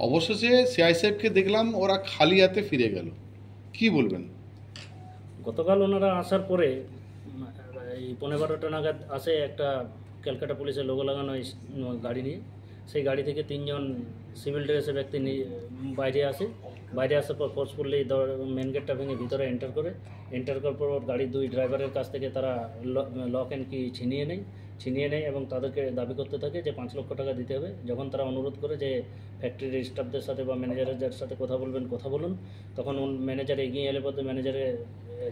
অবশেষে সিআইএসএফকে দেখলাম ওরা খালি হাতে ফিরে গেল, কি বলবেন? গতকাল ওনারা আসার পরে এই 12:15 নাগাদ আসে একটা ক্যালকাটা পুলিশের লোগো লাগানো গাড়ি নিয়ে। সেই গাড়ি থেকে 3 জন সিভিল ড্রেসের ব্যক্তি বাইরে আসার পর ফোর্সফুলি মেন গেটটা ভেঙে ভিতরে এন্টার করার পর গাড়ির 2 ড্রাইভারের কাছ থেকে তারা লক অ্যান্ড কি ছিনিয়ে নেয় এবং তাদেরকে দাবি করতে থাকে যে 5 লক্ষ টাকা দিতে হবে। যখন তারা অনুরোধ করে যে ফ্যাক্টরির স্টাফদের সাথে বা ম্যানেজারের যার সাথে কথা বলুন, তখন ম্যানেজার এগিয়ে এলে পথে ম্যানেজারে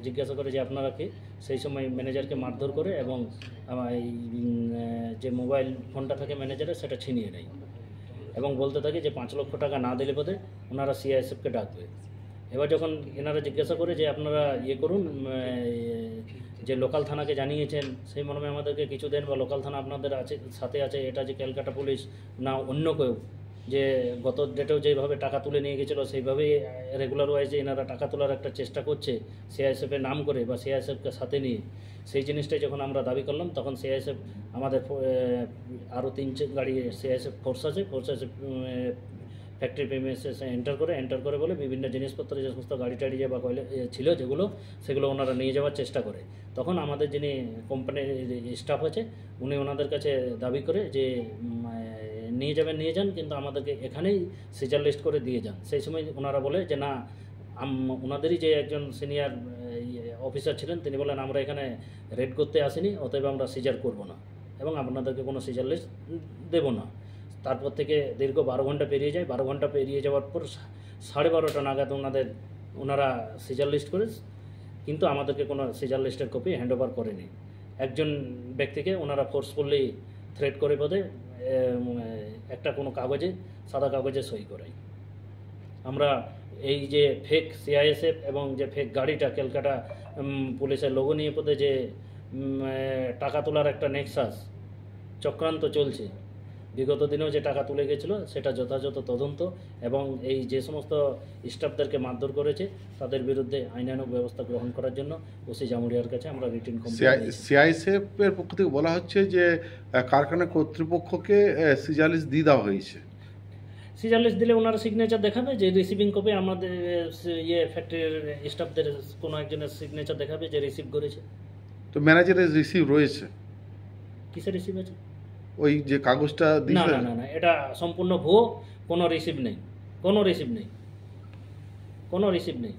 জিজ্ঞাসা করে যে আপনারা কি। সেই সময় ম্যানেজারকে মারধর করে এবং যে মোবাইল ফোনটা থাকে ম্যানেজারের সেটা ছিনিয়ে নেয় এবং বলতে থাকে যে 5 লক্ষ টাকা না দিলে পথে ওনারা সিআইএসএফকে ডাকবে। এবার যখন এনারা জিজ্ঞাসা করে যে আপনারা করুন, যে লোকাল থানাকে জানিয়েছেন সেই মর্মে আমাদেরকে কিছু দেন, বা লোকাল থানা আপনাদের সাথে আছে, এটা যে ক্যালকাটা পুলিশ না অন্য কেউ, যে গত ডেটেও যেভাবে টাকা তুলে নিয়ে গেছিলো সেইভাবেই রেগুলার ওয়াইজে এনারা টাকা তোলার একটা চেষ্টা করছে সিআইএসএফের নাম করে বা সিআইএসএফকে সাথে নিয়ে। সেই জিনিসটাই যখন আমরা দাবি করলাম তখন সিআইএসএফ আমাদের আরও 3 গাড়ি সিআইএসএফ ফোর্স আছে ফ্যাক্টরি প্রেমিসে এন্টার করে বলে বিভিন্ন জিনিসপত্র যে সমস্ত গাড়ি টাড়ি বা কয়লা ছিল সেগুলো ওনারা নিয়ে যাওয়ার চেষ্টা করে। তখন আমাদের যিনি কোম্পানির স্টাফ আছে উনি ওনাদের কাছে দাবি করে যে নিয়ে যান, কিন্তু আমাদেরকে এখানেই সিজার লিস্ট করে দিয়ে যান। সেই সময় ওনারা বলে যে না, ওনাদেরই যে একজন সিনিয়র অফিসার ছিলেন তিনি বলেন আমরা এখানে রেড করতে আসিনি, অতএব আমরা সিজার করব না এবং আপনাদেরকে কোনো সিজার লিস্ট দেবো না। তারপর থেকে দীর্ঘ 12 ঘন্টা পেরিয়ে যায়। 12 ঘন্টা পেরিয়ে যাওয়ার পর 12:30 নাগাদ ওনারা সিজার লিস্ট করে, কিন্তু আমাদেরকে কোনো সিজার লিস্টের কপি হ্যান্ডওভার করেনি। একজন ব্যক্তিকে ওনারা ফোর্সফুলি থ্রেট করে বোধে একটা কোনো কাগজে, সাদা কাগজে সই করাই। আমরা এই যে ফেক সিআইএসএফ এবং যে ফেক গাড়িটা ক্যালকাটা পুলিশের লোগো নিয়ে পথে যে টাকা তোলার একটা নেক্সাস চক্রান্ত চলছে, বিগত দিনেও যে টাকা তুলে গেছিলো সেটা যথাযথ তদন্ত এবং এই যে সমস্ত স্টাফদেরকে মারধর করেছে তাদের বিরুদ্ধে আইনানুগ ব্যবস্থা গ্রহণ করার জন্য ওসি জামুরিয়ার কাছে আমরা রিটেন কমপ্লেইন। সিআইএসএফ এর পক্ষ থেকে বলা হচ্ছে যে কারখানা কর্তৃপক্ষকে সিজার লিস্ট দিয়ে দেওয়া হয়েছে। সিজার লিস্ট দিলে ওনারা সিগনেচার দেখাবে, যে রিসিভিং কপি আমাদের ফ্যাক্টরির স্টাফদের কোনো একজনের সিগনেচার দেখাবে যে রিসিভ করেছে। তো ম্যানেজারের রিসিভ রয়েছে? কিসের রিসিভ আছে? ওই যে কাগজটা না, এটা সম্পূর্ণ ভুয়ো। কোনো রিসিভ নেই।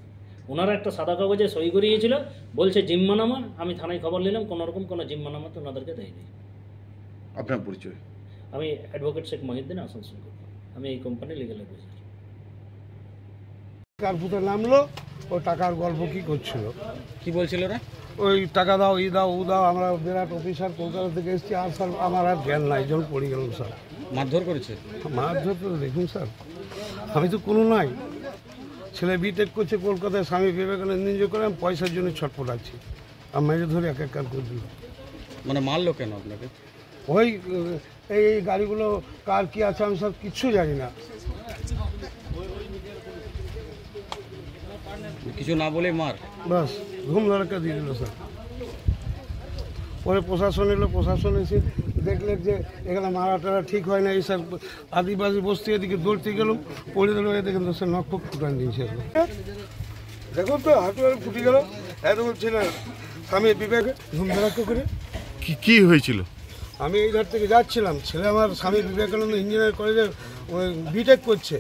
ওনারা একটা সাদা কাগজে সই করিয়েছিল, বলছে জিম্মানামা। আমি থানায় খবর নিলাম, কোনোরকম কোনো জিম্মানামা তো ওনাদেরকে দেয়নি। আপনার পরিচয়? আমি অ্যাডভোকেট শেখ মহিউদ্দিন, আসানসোল। আমি এই কোম্পানির লিগ্যাল অ্যাডভাইজার। কারপুতে নামলো, ও টাকার গল্প কি করছিল, কি বলছিল ওরা? ওই টাকা দাও, ই দাও, ও দাও। আমরা বিরাট অফিসার কলকাতা থেকে এসেছি, আর স্যার আমার আর জ্ঞান নাই, যখন পড়ে গেলাম স্যার। মারধর করেছে? মারধর তো দেখুন স্যার, আমি তো কোনো নাই। ছেলে বিটেক করছে কলকাতায়, স্বামী বিবেকানন্দ এনজয় করে, আমি পয়সার জন্য ছটফটাচ্ছি। আমি মেরে ধরে এক কাজ করে দিল। মানে মারলো কেন আপনাকে? ওই এই গাড়িগুলো কার কি আছে আমি সব কিচ্ছু জানি না। কিছু না বলে মার, বাস ঘুম ধরাকে দিয়ে দিল স্যার। পরে প্রশাসন এলো, প্রশাসন এসে দেখলেন যে এখানে মারাটারা ঠিক হয় না। এই স্যার আদিবাসী বস্তি এদিকে দৌড়তে গেলাম, পড়ে দিল। এ দেখেন তো স্যার নখ ফুটান দিয়েছে। দেখুন তো হাঁটুয়ারে ফুটে গেল। এরকম ছিল স্বামী বিবেকে ঘুম ধরাকে করে। কি হয়েছিল? আমি এই ধার থেকে যাচ্ছিলাম, ছেলে আমার স্বামী বিবেকানন্দ ইঞ্জিনিয়ার কলেজে বিটেক করছে।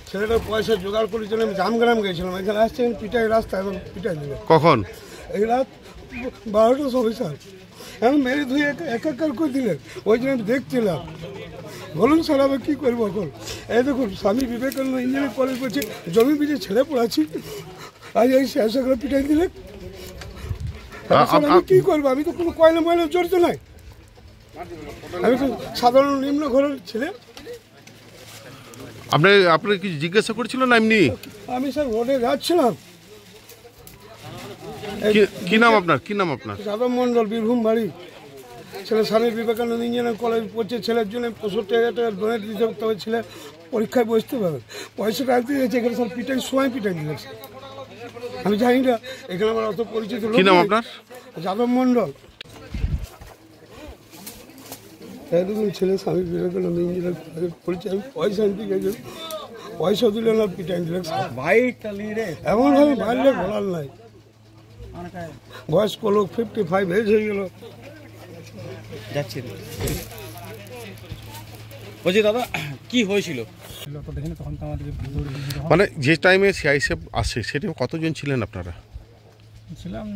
ছেলেটার পয়সা জোগাড় করার জন্য আমি জামগ্রাম গেছিলাম, এখানে আসছে পিটাই রাস্তা, এখন পিটাই দিল। কখন? এই রাত 12টার সময় স্যার। এখন মেরে ধুয়ে একাকার করে দিলেন, ওই জন্য আমি দেখছিলাম। বলুন স্যার আমি কী করবো এখন? এই দেখুন স্বামী বিবেকানন্দ ইঞ্জিনিয়ারিং কলেজ করছে, জমি বিজে ছেলে পড়াচ্ছি, আজ এই শেষগুলো পিটাই দিলেন। আমি কী করবো? আমি তো কোনো কয়লা ময়লা জড়িত নাই, আমি তো সাধারণ নিম্ন ঘরের ছেলে। আপনি কি জিজ্ঞাসা করেছিলেন এমনি? আমি স্যার রোডে যাচ্ছিলাম। কি নাম আপনার? যাদব মণ্ডল, বীরভূম বাড়ি। ছেলে স্বামী বিবেকানন্দ ইঞ্জিনিয়ারিং কলেজ পড়ছে, ছেলের জন্য 65,000 টাকা ডোনেট দিতে হবে, তবে ছেলে পরীক্ষায় বসতে পারবে। পয়সাটা আনতে গেছে, এখানে স্যার পিটাই সময় পিটাই দিয়েছে। আমি জানি না, এখানে আমার অত পরিচিত লোক। কি নাম আপনার? যাদব মণ্ডল। এরকম ছেলে স্বামী বিবেকানন্দ ইঞ্জিনিয়ারিং কলেজ পড়ছে, আমি পয়সা আনতে গেছি, পয়সা দিলে না পিটাই দিলে বাইকটা নিয়ে রে এমনভাবে মারলে বলার নাই। বয়স্ক লোক 55 এজ হয়ে গেল। যাচ্ছি বলছি দাদা কি হয়েছিল? মানে যে টাইমে সিআইএসএফ আসে সে টাইমে কতজন ছিলেন আপনারা? ছিলাম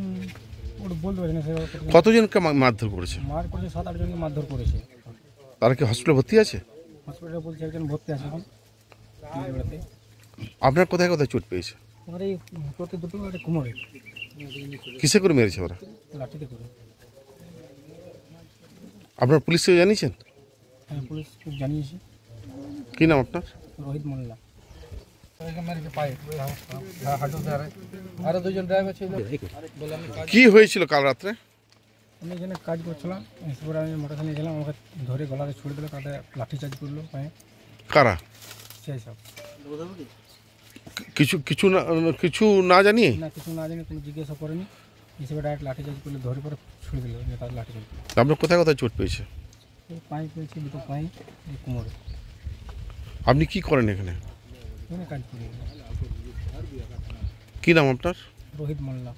ওটা বলতে পারি না, সেভাবে কতজনকে মারধর করেছে? মার করেছে 7-8 জনকে মারধর করেছে। তারা কি হসপিটালে ভর্তি আছে? হসপিটালে বলছে একজন ভর্তি আছে এখন বেড়াতে। আপনার কোথায় কোথায় চোট পেয়েছে? ওখানে এই প্রতি দুটো একটা কোমরে কিসে করে মেরেছে ওরা? লাঠিতে করে। আপনার পুলিশকে জানিয়েছেন? হ্যাঁ, পুলিশ জানিয়েছি। কী নাম আপনার? রোহিত মোল্লা। কি হয়েছিল কাল রাত্রে? আমি এখানে কাজ করছিলাম, এরপরে আমি মোটরসাইকেল গেলাম, আমাকে ধরে গলাতে ছুড়ে দিল, তাতে লাঠিচার্জ করলো পায়ে। কারা? সেই সব কিছু না জানিয়ে? না, কিছু না জানি, কোনো জিজ্ঞাসা করেনি, হিসেবে ডাইরেক্ট লাঠিচার্জ করলে ধরে পরে ছুড়ে দিল, তাদের লাঠিচার্জ করলো। আপনার কোথায় কোথায় চোট পেয়েছে? এই পায়ে পেয়েছি, দুটো পায়ে, এই কোমরে। আপনি কি করেন এখানে? এখানে কাজ করি। কি নাম আপনার? রোহিত মোল্লা।